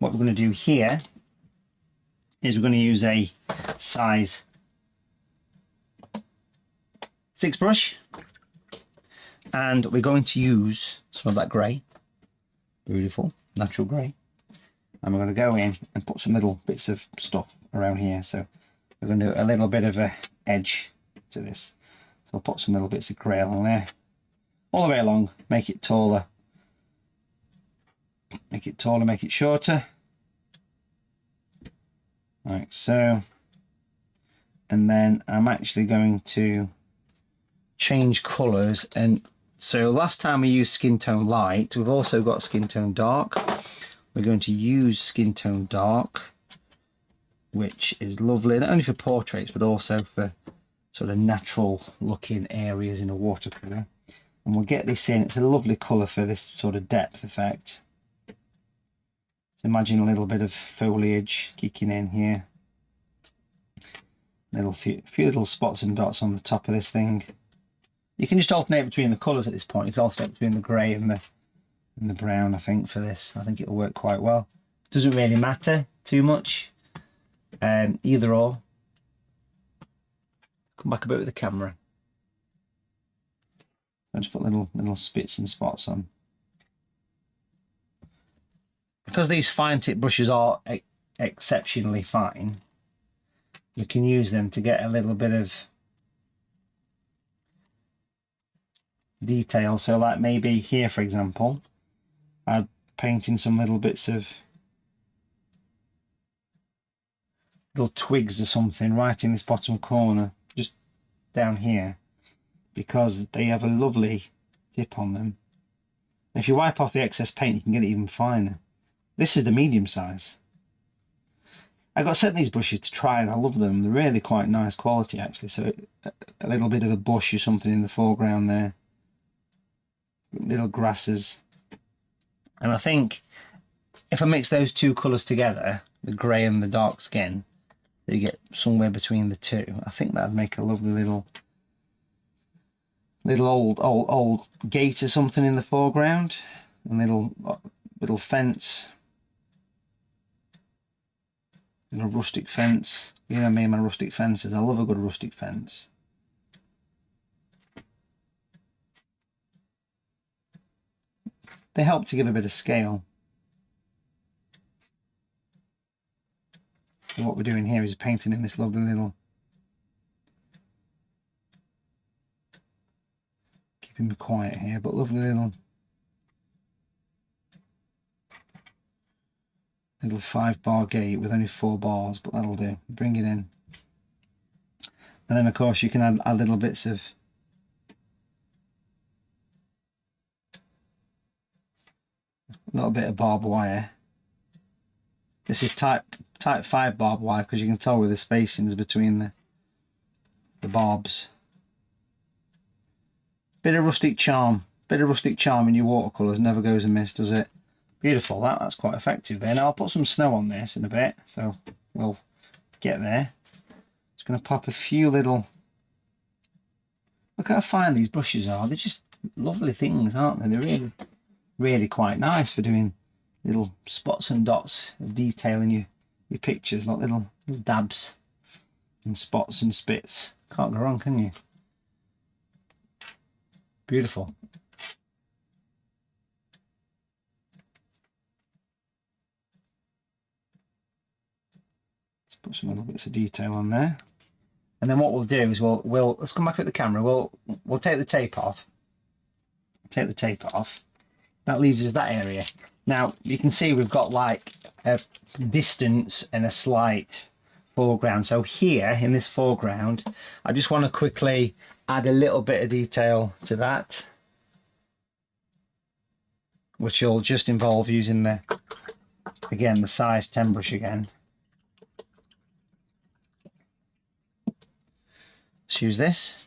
What we're going to do here is we're going to use a size 6 brush, and we're going to use some of that grey, beautiful natural grey, and we're going to go in and put some little bits of stuff around here. So we're going to do a little bit of a edge to this. So I'll put some little bits of grey along there, all the way along, make it taller, make it shorter, like so. And then I'm actually going to change colours. And so last time we used skin tone light, we've also got skin tone dark. We're going to use skin tone dark, which is lovely, not only for portraits but also for sort of natural looking areas in a watercolour. And we'll get this in. It's a lovely colour for this sort of depth effect. So imagine a little bit of foliage kicking in here. Few little spots and dots on the top of this thing. You can just alternate between the colours at this point. You can alternate between the grey and the brown, I think, for this. I think it'll work quite well. Doesn't really matter too much. Either or. Come back a bit with the camera. I'll just put little spits and spots on. Because these fine tip brushes are exceptionally fine, you can use them to get a little bit of detail. So like maybe here, for example, I'd paint in some little bits of little twigs or something right in this bottom corner, just down here, because they have a lovely tip on them. And if you wipe off the excess paint, you can get it even finer. This is the medium size. I got sent these brushes to try and I love them. They're really quite nice quality actually. So a little bit of a bush or something in the foreground there. Little grasses. And I think if I mix those two colours together, the grey and the dark skin, you get somewhere between the two. I think that'd make a lovely little old gate or something in the foreground. A little fence. Little rustic fence. You know me and my rustic fences. I love a good rustic fence. They help to give a bit of scale. So what we're doing here is painting in this lovely little, keeping me quiet here, but lovely little 5-bar gate with only 4 bars, but that'll do. Bring it in. And then of course you can add little bits of barbed wire. This is type 5 barbed wire because you can tell with the spacings between the barbs. Bit of rustic charm in your watercolours never goes amiss, does it? Beautiful. That's quite effective there. Now I'll put some snow on this in a bit, so we'll get there. Just going to pop a few little. Look how fine these brushes are. They're just lovely things, aren't they? They're really quite nice for doing little spots and dots of detail in your pictures, like little dabs and spots and spits. Can't go wrong, can you? Beautiful. Put some little bits of detail on there. And then what we'll do is we'll let's come back at the camera. We'll take the tape off. Take the tape off. That leaves us that area. Now you can see we've got like a distance and a slight foreground. So here in this foreground, I just want to quickly add a little bit of detail to that, which will just involve using the size 10 brush again. Let's use this.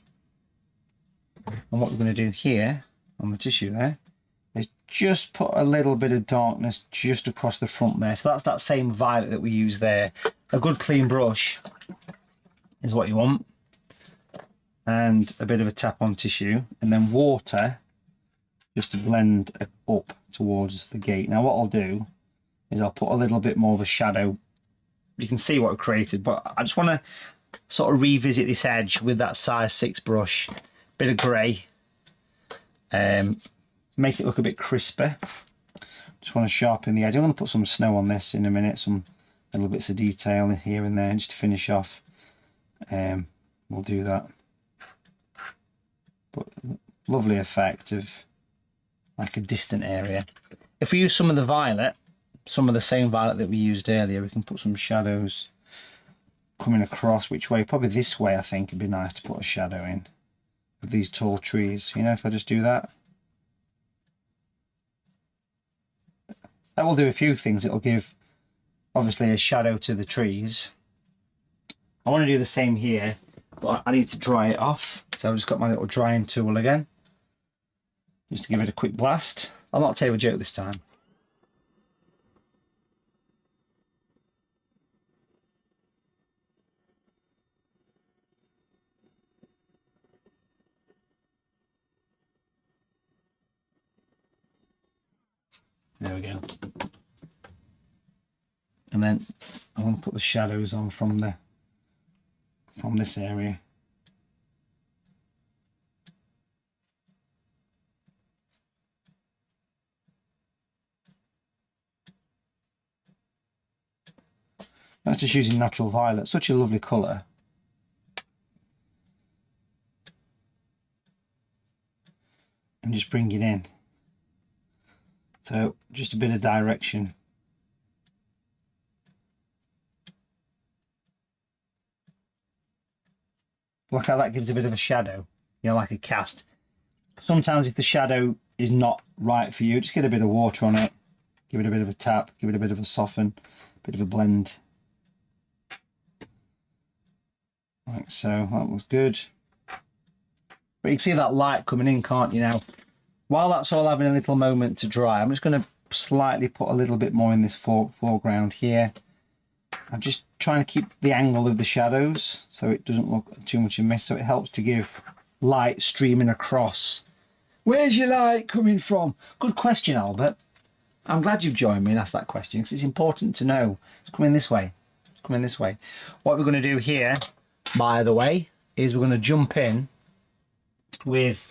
And what we're going to do here on the tissue there is just put a little bit of darkness just across the front there. So that's that same violet that we use there. A good clean brush is what you want. And a bit of a tap on tissue. And then water just to blend up towards the gate. Now what I'll do is I'll put a little bit more of a shadow. You can see what I've created, but I just want to sort of revisit this edge with that size 6 brush. Bit of grey. Make it look a bit crisper. Just want to sharpen the edge. I'm going to put some snow on this in a minute, some little bits of detail here and there just to finish off. We'll do that. But lovely effect of like a distant area. If we use some of the violet, some of the same violet that we used earlier, we can put some shadows coming across. Which way? Probably this way, I think it'd be nice to put a shadow in of these tall trees. You know, if I just do that. That will do a few things. It'll give obviously a shadow to the trees. I want to do the same here, but I need to dry it off. So I've just got my little drying tool again, just to give it a quick blast. I'll not tell you a joke this time. There we go. And then I want to put the shadows on from this area. That's just using natural violet, such a lovely colour. And just bring it in. So just a bit of direction. Look how that gives a bit of a shadow, you know, like a cast. Sometimes if the shadow is not right for you, just get a bit of water on it, give it a bit of a tap, give it a bit of a soften, a bit of a blend. Like so, that was good. But you can see that light coming in, can't you now? While that's all having a little moment to dry, I'm just going to slightly put a little bit more in this foreground here. I'm just trying to keep the angle of the shadows so it doesn't look too much a mess, so it helps to give light streaming across. Where's your light coming from? Good question, Albert. I'm glad you've joined me and asked that question, because it's important to know. It's coming this way. It's coming this way. What we're going to do here, by the way, is we're going to jump in with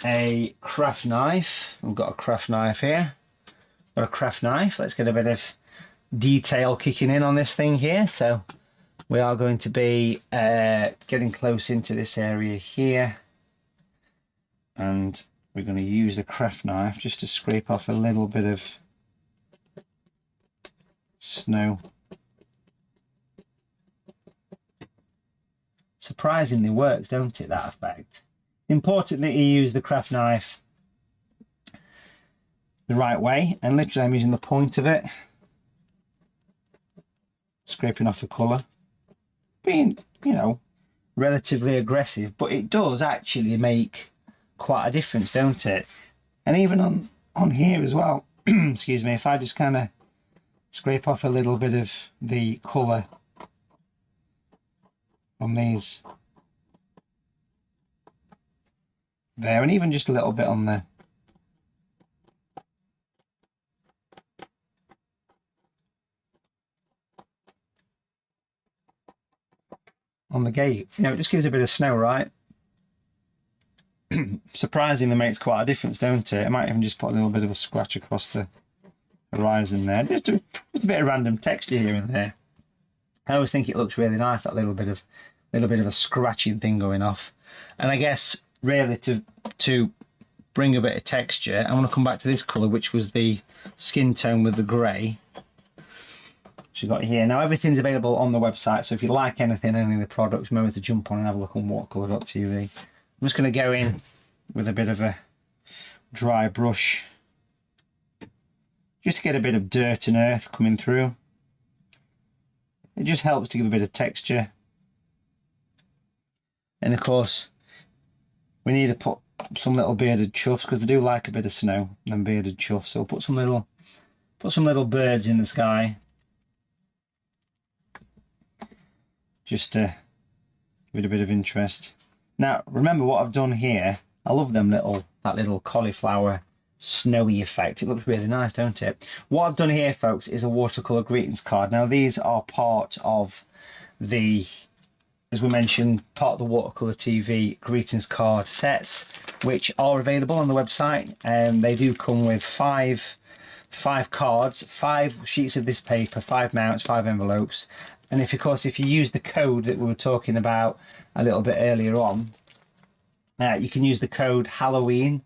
a craft knife. We've got a craft knife here. Got a craft knife. Let's get a bit of detail kicking in on this thing here. So we are going to be getting close into this area here, and we're going to use the craft knife just to scrape off a little bit of snow. Surprisingly works, don't it, that effect? Important that you use the craft knife the right way, and literally I'm using the point of it, scraping off the colour, being, you know, relatively aggressive, but it does actually make quite a difference, don't it? And even on here as well, excuse me, if I just kind of scrape off a little bit of the colour on these there, and even just a little bit on the gate, you know, it just gives a bit of snow, right? Surprisingly makes quite a difference, don't it? I might even just put a little bit of a scratch across the horizon there, just a bit of random texture here and there. I always think it looks really nice, that little bit of a scratching thing going off. And I guess really to bring a bit of texture, I want to come back to this colour, which was the skin tone with the grey, which we've got here. Now everything's available on the website, so if you like anything, any of the products, remember to jump on and have a look on watercolour.tv. I'm just going to go in with a bit of a dry brush, just to get a bit of dirt and earth coming through. It just helps to give a bit of texture. And of course, we need to put some little bearded chuffs, because they do like a bit of snow and bearded chuffs. So we'll put some little birds in the sky, just to give it a bit of interest. Now remember what I've done here. I love that little cauliflower snowy effect. It looks really nice, don't it? What I've done here, folks, is a watercolour greetings card. Now these are part of the, as we mentioned, part of the Watercolour TV greetings card sets, which are available on the website. And they do come with five cards, 5 sheets of this paper, 5 mounts, 5 envelopes. And if you use the code that we were talking about a little bit earlier on, you can use the code Halloween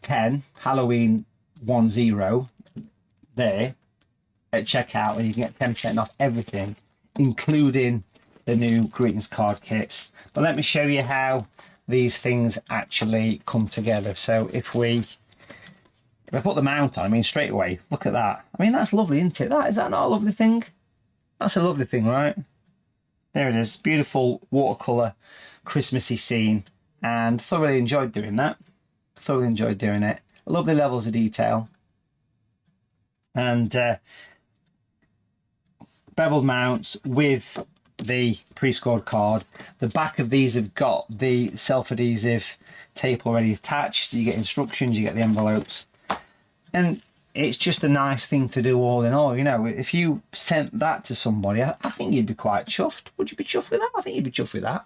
10, Halloween 10 there at checkout, and you can get 10% off everything, including the new greetings card kits. But let me show you how these things actually come together. So if I put the mount on, I mean, straight away, look at that. I mean, that's lovely, isn't it? Is that not a lovely thing? That's a lovely thing, right? There it is. Beautiful watercolour Christmassy scene, and thoroughly enjoyed doing that. Thoroughly enjoyed doing it. Lovely levels of detail. And beveled mounts with the pre-scored card. The back of these have got the self-adhesive tape already attached. You get instructions, you get the envelopes. And it's just a nice thing to do all in all. You know, if you sent that to somebody, I think you'd be quite chuffed. Would you be chuffed with that? I think you'd be chuffed with that.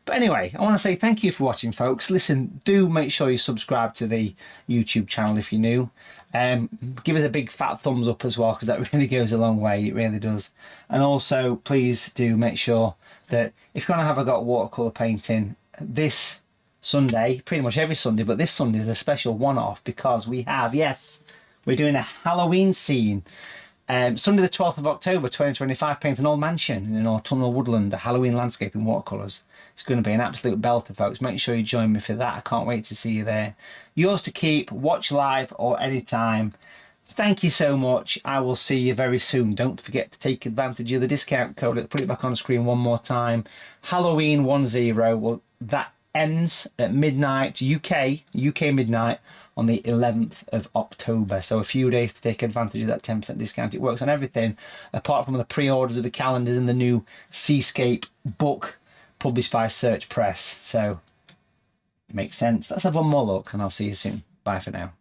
But anyway, I want to say thank you for watching, folks. Listen, do make sure you subscribe to the YouTube channel if you're new. Give us a big fat thumbs up as well, because that really goes a long way. It really does. And also, please do make sure that if you're going to have a go at watercolour painting this Sunday, pretty much every Sunday, but this Sunday is a special one-off, because we have, yes, we're doing a Halloween scene. Sunday the 12th of October 2025, paint an old mansion in an autumnal woodland, a Halloween landscape in watercolours. It's going to be an absolute belter, folks. Make sure you join me for that. I can't wait to see you there. Yours to keep, watch live or anytime. Thank you so much. I will see you very soon. Don't forget to take advantage of the discount code. Let's put it back on the screen one more time. Halloween 10. Well, that ends at midnight, UK midnight, on the 11th of October. So a few days to take advantage of that 10% discount. It works on everything, apart from the pre-orders of the calendars and the new Seascape book published by Search Press. So, makes sense. Let's have one more look, and I'll see you soon. Bye for now.